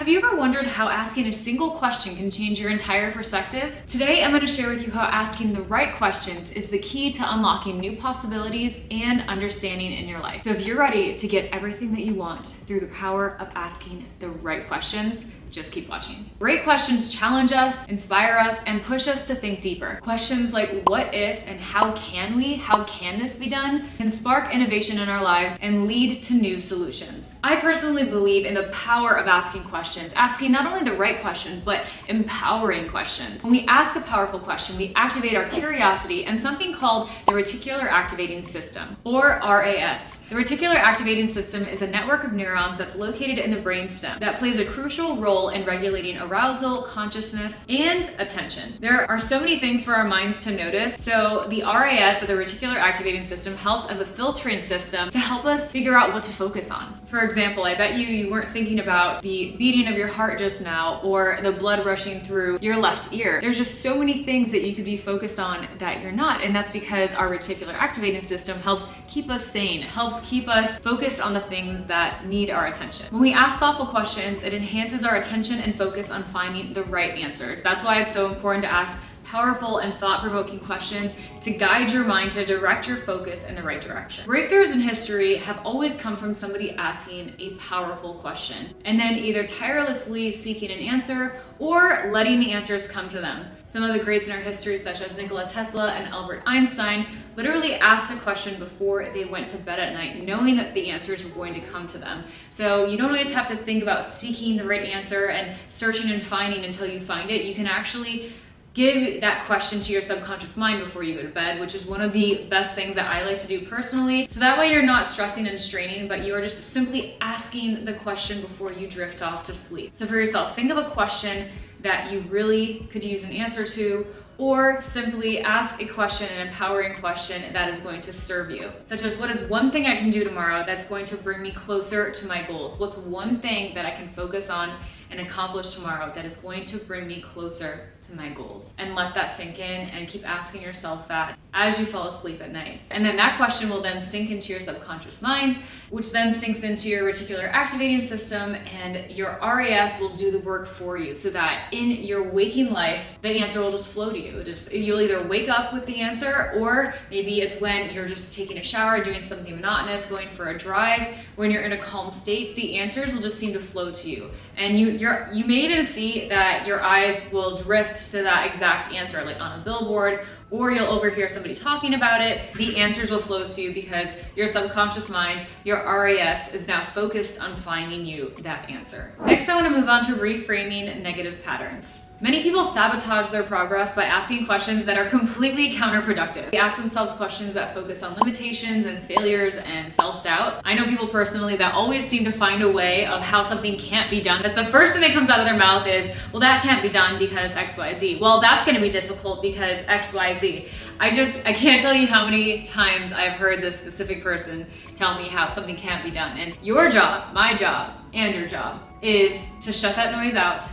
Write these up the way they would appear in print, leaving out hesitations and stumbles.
Have you ever wondered how asking a single question can change your entire perspective? Today, I'm going to share with you how asking the right questions is the key to unlocking new possibilities and understanding in your life. So if you're ready to get everything that you want through the power of asking the right questions, just keep watching. Great questions challenge us, inspire us, and push us to think deeper. Questions like what if and how can this be done, can spark innovation in our lives and lead to new solutions. I personally believe in the power of asking questions, asking not only the right questions, but empowering questions. When we ask a powerful question, we activate our curiosity and something called the reticular activating system, or RAS. The reticular activating system is a network of neurons that's located in the brainstem that plays a crucial role in regulating arousal, consciousness, and attention. There are so many things for our minds to notice, so the RAS, or the reticular activating system, helps as a filtering system to help us figure out what to focus on. For example, I bet you weren't thinking about the beating of your heart just now or the blood rushing through your left ear. There's just so many things that you could be focused on that you're not, and that's because our reticular activating system helps keep us sane, helps keep us focused on the things that need our attention. When we ask thoughtful questions, it enhances our attention and focus on finding the right answers. That's why it's so important to ask powerful and thought-provoking questions to guide your mind, to direct your focus in the right direction. Breakthroughs in history have always come from somebody asking a powerful question and then either tirelessly seeking an answer or letting the answers come to them. Some of the greats in our history, such as Nikola Tesla and Albert Einstein, literally asked a question before they went to bed at night, knowing that the answers were going to come to them. So you don't always have to think about seeking the right answer and searching and finding until you find it. You can actually give that question to your subconscious mind before you go to bed, which is one of the best things that I like to do personally. So that way you're not stressing and straining, but you are just simply asking the question before you drift off to sleep. So for yourself, think of a question that you really could use an answer to, or simply ask a question, an empowering question that is going to serve you. Such as, what is one thing I can do tomorrow that's going to bring me closer to my goals? What's one thing that I can focus on and accomplish tomorrow that is going to bring me closer to my goals? And let that sink in and keep asking yourself that as you fall asleep at night. And then that question will then sink into your subconscious mind, which then sinks into your reticular activating system, and your RAS will do the work for you so that in your waking life, the answer will just flow to you. You'll either wake up with the answer, or maybe it's when you're just taking a shower, doing something monotonous, going for a drive. When you're in a calm state, the answers will just seem to flow to you. And you may even see that your eyes will drift to that exact answer, like on a billboard, or you'll overhear somebody talking about it. The answers will flow to you because your subconscious mind, your RAS, is now focused on finding you that answer. Next, I want to move on to reframing negative patterns. Many people sabotage their progress by asking questions that are completely counterproductive. They ask themselves questions that focus on limitations and failures and self-doubt. I know people personally that always seem to find a way of how something can't be done. That's the first thing that comes out of their mouth is, well, that can't be done because XYZ. Well, that's going to be difficult because XYZ. I can't tell you how many times I've heard this specific person tell me how something can't be done. And your job, my job, and your job is to shut that noise out,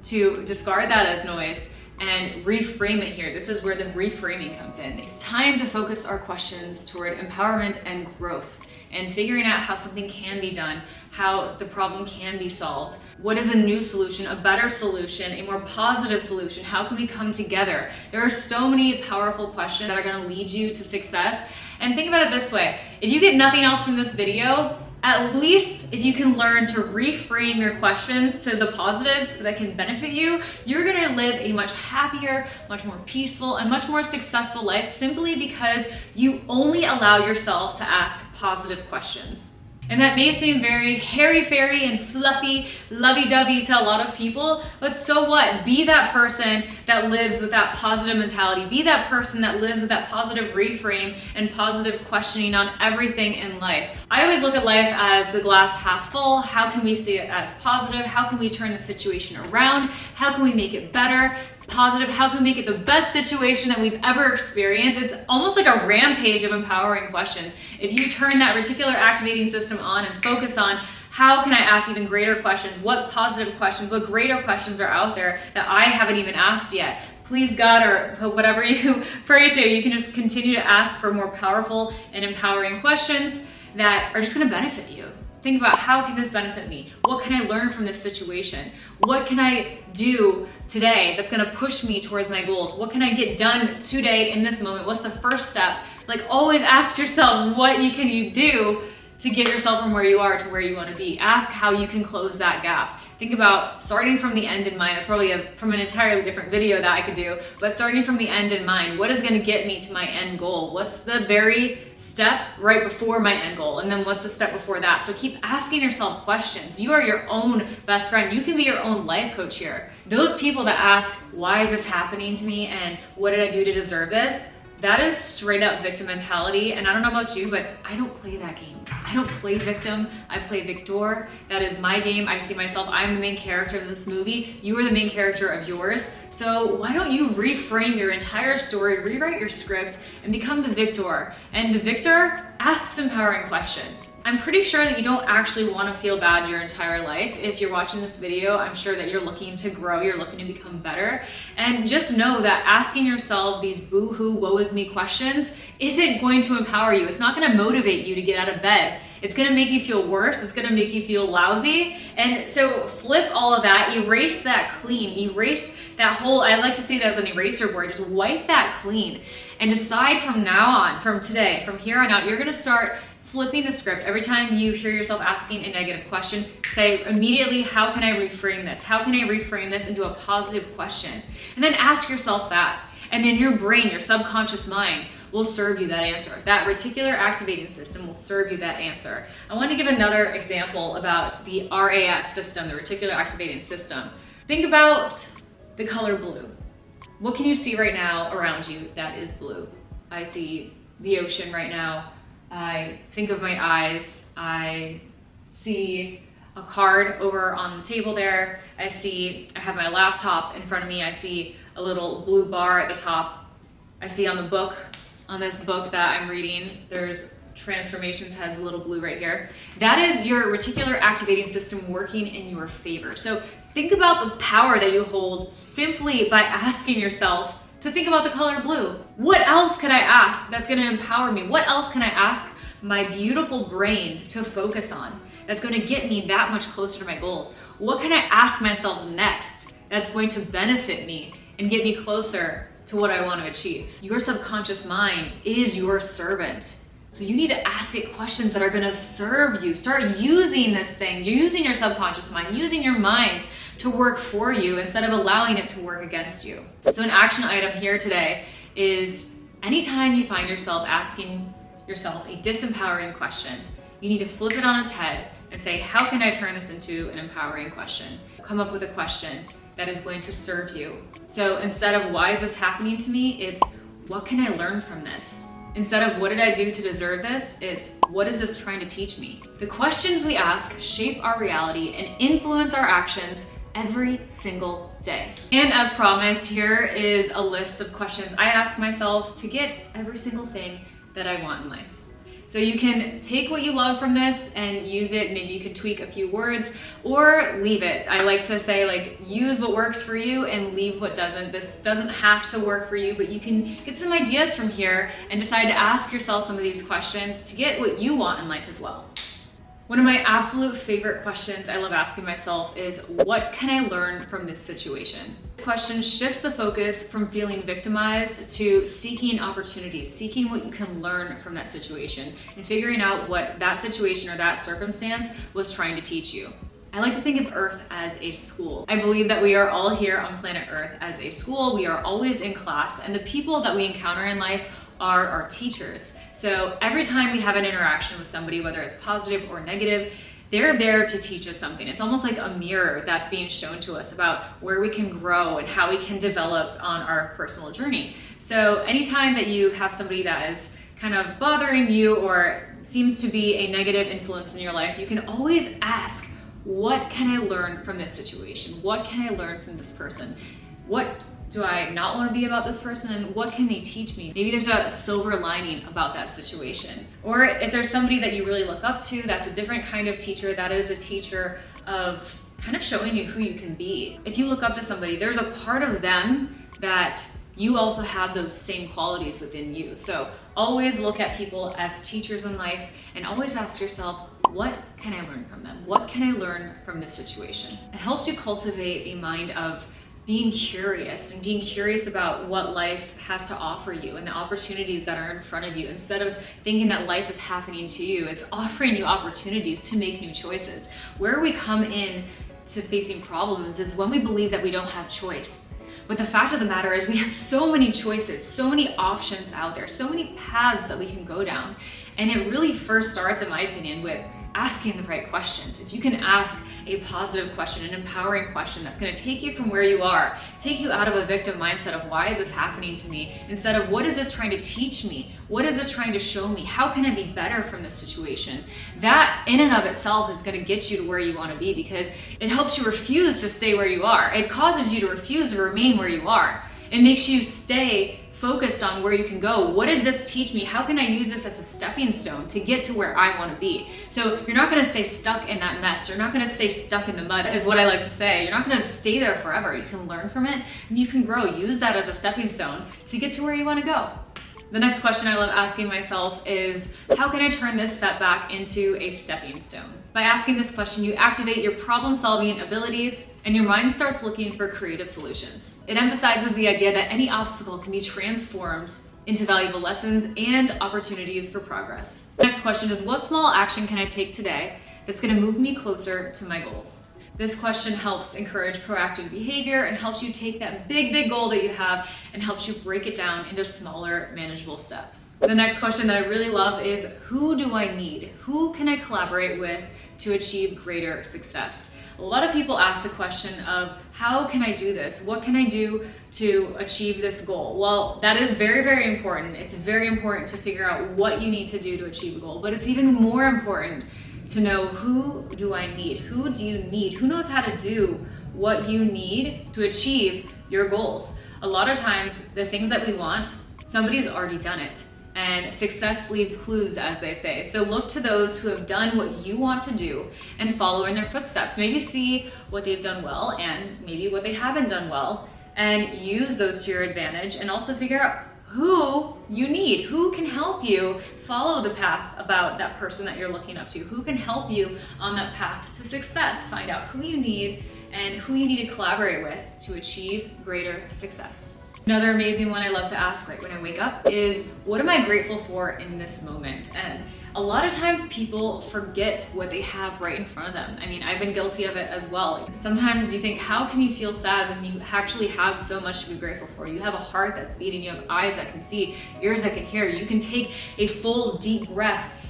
to discard that as noise, and reframe it here. This is where the reframing comes in. It's time to focus our questions toward empowerment and growth and figuring out how something can be done, how the problem can be solved. What is a new solution, a better solution, a more positive solution? How can we come together? There are so many powerful questions that are going to lead you to success. And think about it this way. If you get nothing else from this video, at least if you can learn to reframe your questions to the positive so that can benefit you, you're gonna live a much happier, much more peaceful, and much more successful life simply because you only allow yourself to ask positive questions. And that may seem very hairy-fairy and fluffy, lovey-dovey to a lot of people, but so what? Be that person that lives with that positive mentality. Be that person that lives with that positive reframe and positive questioning on everything in life. I always look at life as the glass half full. How can we see it as positive? How can we turn the situation around? How can we make it better? Positive, how can we make it the best situation that we've ever experienced? It's almost like a rampage of empowering questions. If you turn that reticular activating system on and focus on how can I ask even greater questions, what positive questions, what greater questions are out there that I haven't even asked yet. Please God, or whatever you pray to, you can just continue to ask for more powerful and empowering questions that are just gonna benefit you. think about how can this benefit me? What can I learn from this situation? What can I do today that's gonna push me towards my goals? What can I get done today in this moment? What's the first step? Like, always ask yourself, what can you do to get yourself from where you are to where you wanna be? Ask how you can close that gap. Think about starting from the end in mind. It's probably from an entirely different video that I could do, but starting from the end in mind. What is gonna get me to my end goal? What's the very step right before my end goal? And then what's the step before that? So keep asking yourself questions. You are your own best friend. You can be your own life coach here. Those people that ask, why is this happening to me? And what did I do to deserve this? That is straight up victim mentality. And I don't know about you, but I don't play that game. I don't play victim, I play victor. That is my game. I see myself, I'm the main character of this movie. You are the main character of yours. So why don't you reframe your entire story, rewrite your script, and become the victor? And the victor asks empowering questions. I'm pretty sure that you don't actually want to feel bad your entire life. If you're watching this video, I'm sure that you're looking to grow, you're looking to become better. And just know that asking yourself these boo-hoo, woe is me questions isn't going to empower you. It's not going to motivate you to get out of bed. It's gonna make you feel worse. It's gonna make you feel lousy. And so flip all of that, erase that clean, erase that whole, I like to say that as an eraser board, just wipe that clean and decide from now on, from today, from here on out, you're gonna start flipping the script. Every time you hear yourself asking a negative question, say immediately, how can I reframe this? How can I reframe this into a positive question? And then ask yourself that. And then your brain, your subconscious mind, will serve you that answer. That reticular activating system will serve you that answer. I want to give another example about the RAS system, the reticular activating system. Think about the color blue. What can you see right now around you that is blue? I see the ocean right now. I think of my eyes. I see a card over on the table there. I have my laptop in front of me. I see a little blue bar at the top. I see on this book that I'm reading, there's Transformations, has a little blue right here. That is your reticular activating system working in your favor. So think about the power that you hold simply by asking yourself to think about the color blue. What else could I ask that's gonna empower me? What else can I ask my beautiful brain to focus on that's gonna get me that much closer to my goals? What can I ask myself next that's going to benefit me and get me closer to what I want to achieve? Your subconscious mind is your servant. So you need to ask it questions that are going to serve you. Start using this thing. You're using your subconscious mind, using your mind to work for you instead of allowing it to work against you. So an action item here today is anytime you find yourself asking yourself a disempowering question, you need to flip it on its head and say, how can I turn this into an empowering question? Come up with a question that is going to serve you. So instead of why is this happening to me, it's what can I learn from this? Instead of what did I do to deserve this, it's what is this trying to teach me? The questions we ask shape our reality and influence our actions every single day. And as promised, here is a list of questions I ask myself to get every single thing that I want in life. So you can take what you love from this and use it. Maybe you can tweak a few words or leave it. I like to say, like, use what works for you and leave what doesn't. This doesn't have to work for you, but you can get some ideas from here and decide to ask yourself some of these questions to get what you want in life as well. One of my absolute favorite questions I love asking myself is, what can I learn from this situation? This question shifts the focus from feeling victimized to seeking opportunities, seeking what you can learn from that situation and figuring out what that situation or that circumstance was trying to teach you. I like to think of Earth as a school. I believe that we are all here on planet Earth as a school. We are always in class, and the people that we encounter in life are our teachers. So every time we have an interaction with somebody, whether it's positive or negative, they're there to teach us something. It's almost like a mirror that's being shown to us about where we can grow and how we can develop on our personal journey. So anytime that you have somebody that is kind of bothering you or seems to be a negative influence in your life, you can always ask, what can I learn from this situation? What can I learn from this person? What do I not want to be about this person, and what can they teach me? Maybe there's a silver lining about that situation. Or if there's somebody that you really look up to, that's a different kind of teacher. That is a teacher of kind of showing you who you can be. If you look up to somebody, there's a part of them that you also have those same qualities within you. So always look at people as teachers in life and always ask yourself, what can I learn from them? What can I learn from this situation? It helps you cultivate a mind of being curious and being curious about what life has to offer you and the opportunities that are in front of you. Instead of thinking that life is happening to you, it's offering you opportunities to make new choices. Where we come in to facing problems is when we believe that we don't have choice. But the fact of the matter is we have so many choices, so many options out there, so many paths that we can go down. And it really first starts, in my opinion, with asking the right questions. If you can ask a positive question, an empowering question that's going to take you from where you are, take you out of a victim mindset of why is this happening to me, instead of what is this trying to teach me? What is this trying to show me? How can I be better from this situation? That in and of itself is going to get you to where you want to be, because it helps you refuse to stay where you are. It causes you to refuse to remain where you are. It makes you stay focused on where you can go. What did this teach me? How can I use this as a stepping stone to get to where I want to be? So you're not going to stay stuck in that mess. You're not going to stay stuck in the mud, is what I like to say. You're not going to stay there forever. You can learn from it and you can grow. Use that as a stepping stone to get to where you want to go. The next question I love asking myself is, how can I turn this setback into a stepping stone? By asking this question, you activate your problem-solving abilities and your mind starts looking for creative solutions. It emphasizes the idea that any obstacle can be transformed into valuable lessons and opportunities for progress. The next question is, what small action can I take today that's going to move me closer to my goals? This question helps encourage proactive behavior and helps you take that big goal that you have and helps you break it down into smaller, manageable steps. The next question that I really love is, who do I need? Who can I collaborate with to achieve greater success? A lot of people ask the question of, how can I do this? What can I do to achieve this goal? Well, that is very important. It's very important to figure out what you need to do to achieve a goal, but it's even more important to know, who do I need? Who do you need? Who knows how to do what you need to achieve your goals? A lot of times, the things that we want, somebody's already done it. And success leaves clues, as they say. So look to those who have done what you want to do and follow in their footsteps. Maybe see what they've done well and maybe what they haven't done well, and use those to your advantage, and also figure out who you need, who can help you follow the path about that person that you're looking up to, who can help you on that path to success. Find out who you need and who you need to collaborate with to achieve greater success. Another amazing one I love to ask right when I wake up is, what am I grateful for in this moment? And a lot of times people forget what they have right in front of them. I mean, I've been guilty of it as well. Sometimes you think, how can you feel sad when you actually have so much to be grateful for? You have a heart that's beating, you have eyes that can see, ears that can hear. You can take a full deep breath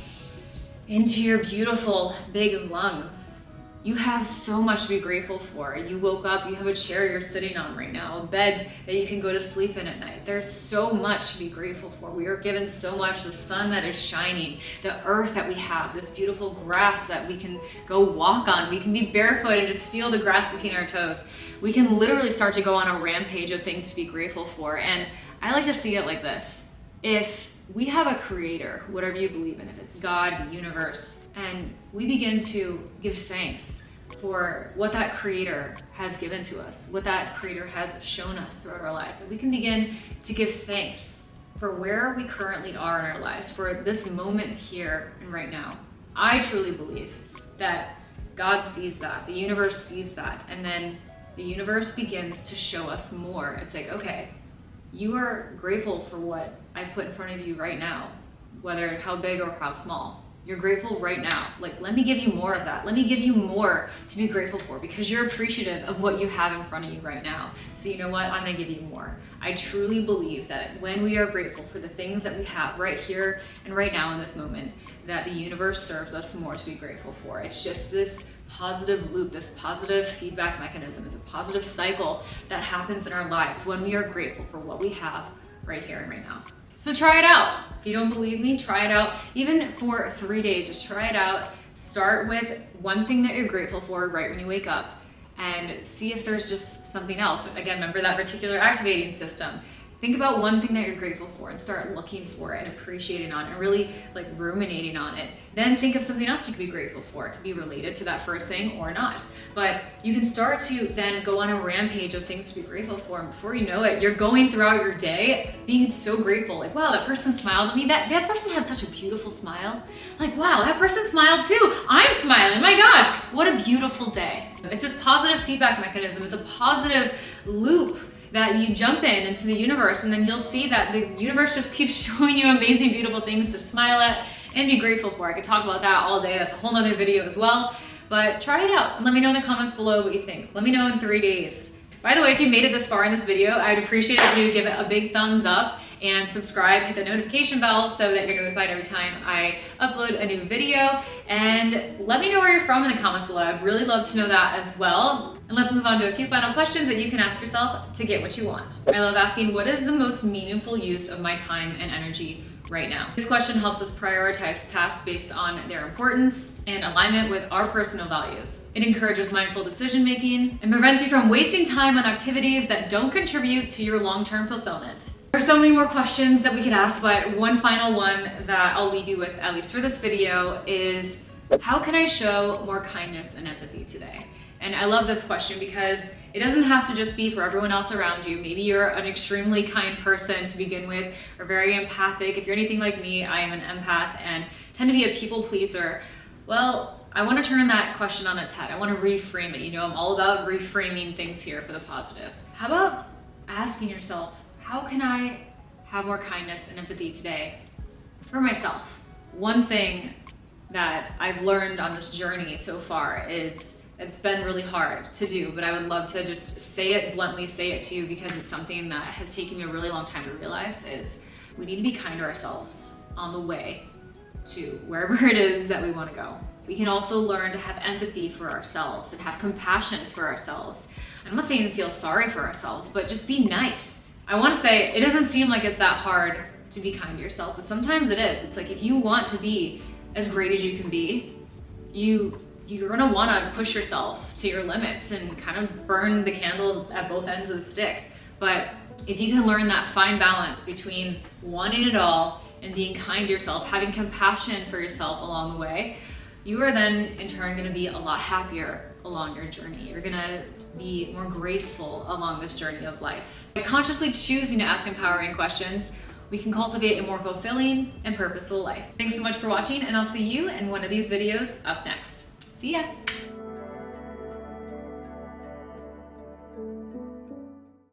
into your beautiful big lungs. You have so much to be grateful for. You woke up, you have a chair you're sitting on right now, a bed that you can go to sleep in at night. There's so much to be grateful for. We are given so much, the sun that is shining, the earth that we have, this beautiful grass that we can go walk on. We can be barefoot and just feel the grass between our toes. We can literally start to go on a rampage of things to be grateful for. And I like to see it like this. If we have a creator, whatever you believe in, if it's God, the universe, and we begin to give thanks for what that creator has given to us, what that creator has shown us throughout our lives. If we can begin to give thanks for where we currently are in our lives, for this moment here and right now. I truly believe that God sees that, the universe sees that, and then the universe begins to show us more. It's like, okay, you are grateful for what I've put in front of you right now, whether how big or how small. You're grateful right now. Like, let me give you more of that. Let me give you more to be grateful for, because you're appreciative of what you have in front of you right now. So you know what? I'm gonna give you more. I truly believe that when we are grateful for the things that we have right here and right now in this moment, that the universe serves us more to be grateful for. It's just this positive loop, this positive feedback mechanism. It's a positive cycle that happens in our lives when we are grateful for what we have right here and right now. So try it out. If you don't believe me, try it out. Even for 3 days, just try it out. Start with one thing that you're grateful for right when you wake up and see if there's just something else. Again, remember that reticular activating system. Think about one thing that you're grateful for and start looking for it and appreciating on it and really like ruminating on it. Then think of something else you could be grateful for. It could be related to that first thing or not. But you can start to then go on a rampage of things to be grateful for. And before you know it, you're going throughout your day being so grateful. Like, wow, that person smiled at me. That person had such a beautiful smile. Like, wow, that person smiled too. I'm smiling. My gosh, what a beautiful day. It's this positive feedback mechanism. It's a positive loop that you jump into the universe, and then you'll see that the universe just keeps showing you amazing, beautiful things to smile at and be grateful for. I could talk about that all day. That's a whole nother video as well, but try it out and let me know in the comments below what you think. Let me know in 3 days. By the way, if you made it this far in this video, I'd appreciate it if you would give it a big thumbs up and subscribe, hit the notification bell so that you're notified every time I upload a new video. And let me know where you're from in the comments below. I'd really love to know that as well. And let's move on to a few final questions that you can ask yourself to get what you want. I love asking, what is the most meaningful use of my time and energy right now? This question helps us prioritize tasks based on their importance and alignment with our personal values. It encourages mindful decision making and prevents you from wasting time on activities that don't contribute to your long-term fulfillment. There are so many more questions that we could ask, but one final one that I'll leave you with, at least for this video, is how can I show more kindness and empathy today? And I love this question because it doesn't have to just be for everyone else around you. Maybe you're an extremely kind person to begin with, or very empathic. If you're anything like me, I am an empath and tend to be a people pleaser. Well, I want to turn that question on its head. I want to reframe it. You know, I'm all about reframing things here for the positive. How about asking yourself, how can I have more kindness and empathy today for myself? One thing that I've learned on this journey so far is it's been really hard to do, but I would love to just say it bluntly, say it to you, because it's something that has taken me a really long time to realize is we need to be kind to ourselves on the way to wherever it is that we want to go. We can also learn to have empathy for ourselves and have compassion for ourselves. I'm not saying feel sorry for ourselves, but just be nice. I want to say it doesn't seem like it's that hard to be kind to yourself, but sometimes it is. It's like if you want to be as great as you can be, you're gonna wanna push yourself to your limits and kind of burn the candles at both ends of the stick. But if you can learn that fine balance between wanting it all and being kind to yourself, having compassion for yourself along the way, you are then in turn gonna be a lot happier along your journey. You're gonna be more graceful along this journey of life. By consciously choosing to ask empowering questions, we can cultivate a more fulfilling and purposeful life. Thanks so much for watching, and I'll see you in one of these videos up next. See ya!